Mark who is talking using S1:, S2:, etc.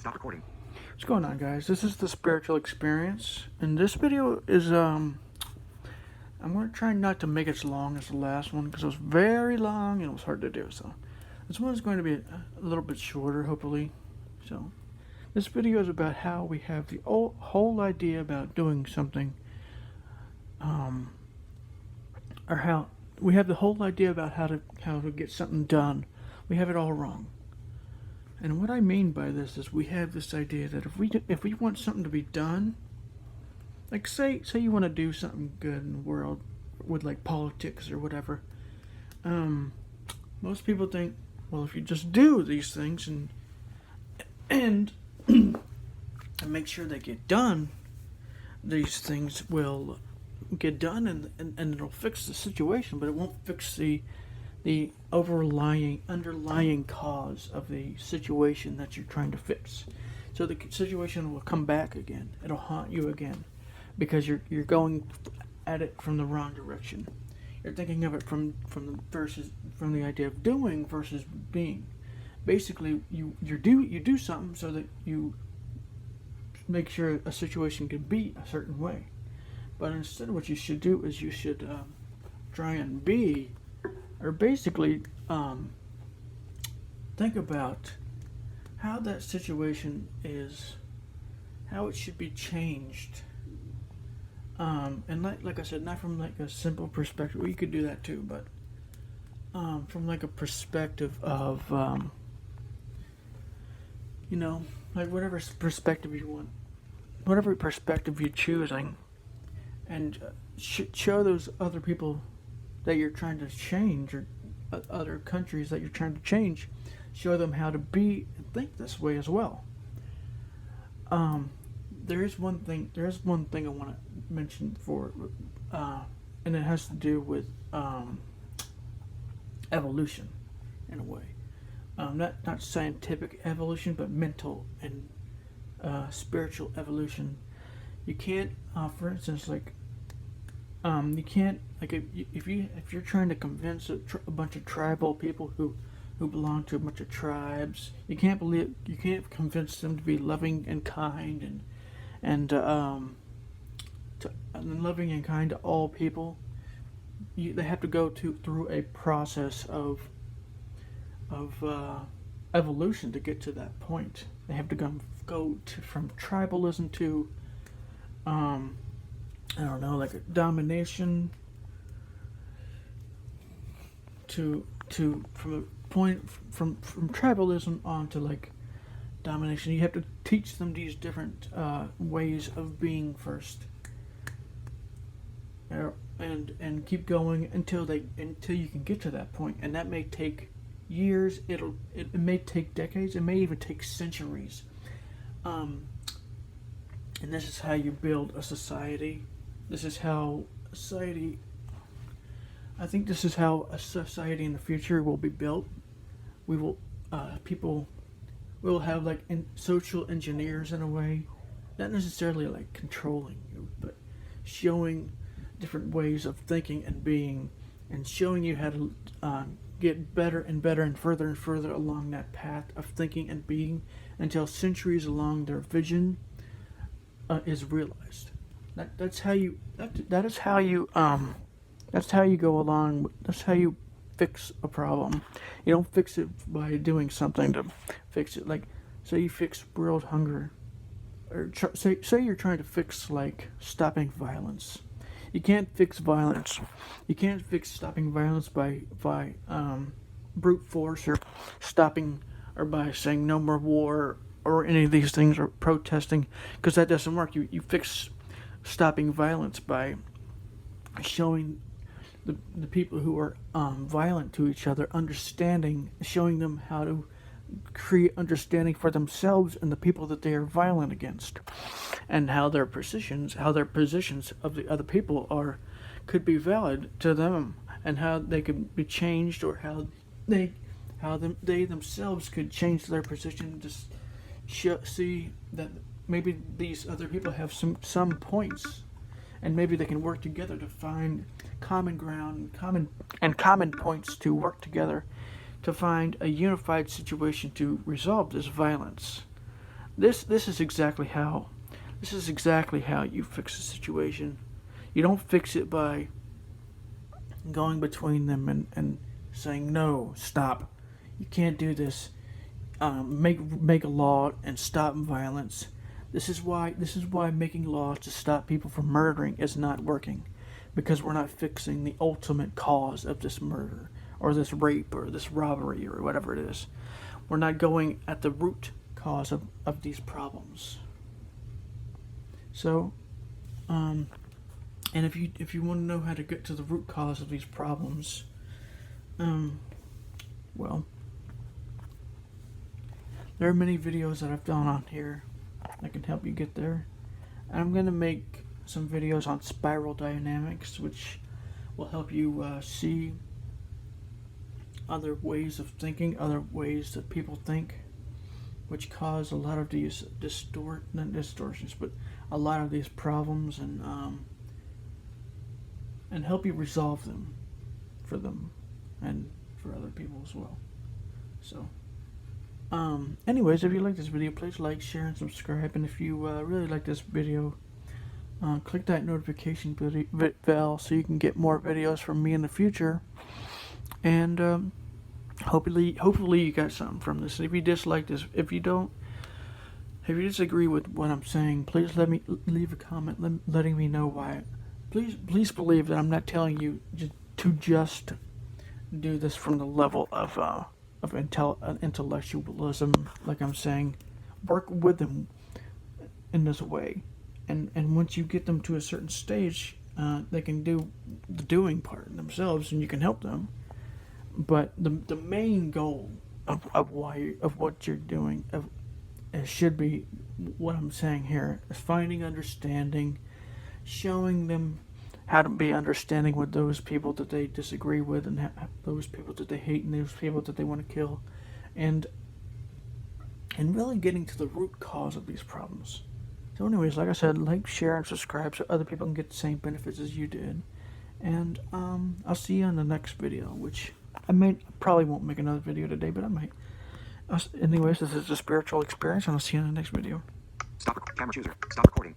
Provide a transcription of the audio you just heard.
S1: Stop recording.
S2: What's going on, guys? This is the Spiritual Experience, and this video is I'm going to try not to make it as long as the last one because it was very long and it was hard to do. So this one is going to be a little bit shorter, hopefully. So this video is about how we have the whole idea about doing something, or how we have the whole idea about how to get something done. We have it all wrong. And what I mean by this is we have this idea that if we want something to be done, like say you want to do something good in the world with like politics or whatever, most people think, well, if you just do these things and make sure they get done, these things will get done and it'll fix the situation, but it won't fix the underlying cause of the situation that you're trying to fix. So the situation will come back again. It'll haunt you again because you're going at it from the wrong direction. You're thinking of it from the idea of doing versus being. Basically, you do something so that you make sure a situation can be a certain way. But instead, what you should do is you should try and be, or basically think about how that situation is, how it should be changed, and like I said, not from like a simple perspective. Well, you could do that too, but from like a perspective of like whatever perspective you want, whatever perspective you're choosing, and show those other people that you're trying to change, or other countries that you're trying to change, show them how to be and think this way as well. There is one thing I want to mention and it has to do with evolution in a way. Not scientific evolution, but mental and spiritual evolution. You can't, for instance, like you can't, like, if you're trying to convince a bunch of tribal people who belong to a bunch of tribes, you can't convince them to be loving and kind and loving and kind to all people. They have to go through a process of evolution to get to that point. They have to go from tribalism to I don't know, like a domination from a point from tribalism on to like domination. You have to teach them these different ways of being first, and keep going until you can get to that point, and that may take years. It may take decades. It may even take centuries. And this is how you build a society. This is how society. I think this is how a society in the future will be built. We will, people will have like social engineers in a way, not necessarily like controlling you, but showing different ways of thinking and being, and showing you how to get better and better and further along that path of thinking and being until centuries along their vision is realized. That's how you go along. That's how you fix a problem. You don't fix it by doing something to fix it. Like, say you fix world hunger, or say you're trying to fix like stopping violence. You can't fix violence. You can't fix stopping violence by brute force, or stopping, or by saying no more war, or any of these things, or protesting, because that doesn't work. You fix stopping violence by showing the people who are violent to each other understanding, showing them how to create understanding for themselves and the people that they are violent against, and how their positions of the other people could be valid to them, and how they could be changed, or how they themselves could change their position to see that maybe these other people have some points, and maybe they can work together to find common ground, common points to work together to find a unified situation to resolve this violence. This is exactly how. This is exactly how you fix a situation. You don't fix it by going between them and saying no, stop. You can't do this. Make a law and stop violence. This is why making laws to stop people from murdering is not working, because we're not fixing the ultimate cause of this murder or this rape or this robbery or whatever it is. We're not going at the root cause of these problems. So, and if you want to know how to get to the root cause of these problems, well, there are many videos that I've done on here that can help you get there. And I'm gonna make some videos on spiral dynamics, which will help you see other ways of thinking, other ways that people think, which cause a lot of these not distortions, but a lot of these problems, and help you resolve them for them and for other people as well. So, anyways, if you like this video, please like, share, and subscribe. And if you really like this video, click that notification bell so you can get more videos from me in the future. And hopefully you got something from this. If you dislike this, if you disagree with what I'm saying, please leave a comment letting me know why. Please believe that I'm not telling you to just do this from the level of intellectualism. Like I'm saying, work with them in this way, and once you get them to a certain stage, they can do the doing part themselves, and you can help them. But the main goal of what you're doing should be what I'm saying here is finding understanding, showing them how to be understanding with those people that they disagree with, and those people that they hate, and those people that they want to kill, and really getting to the root cause of these problems. So anyways, like I said, like, share, and subscribe so other people can get the same benefits as you did. And I'll see you in the next video, which probably won't make another video today, but I might. Anyways, this is a spiritual experience, and I'll see you in the next video.
S1: Stop camera chooser. Stop recording.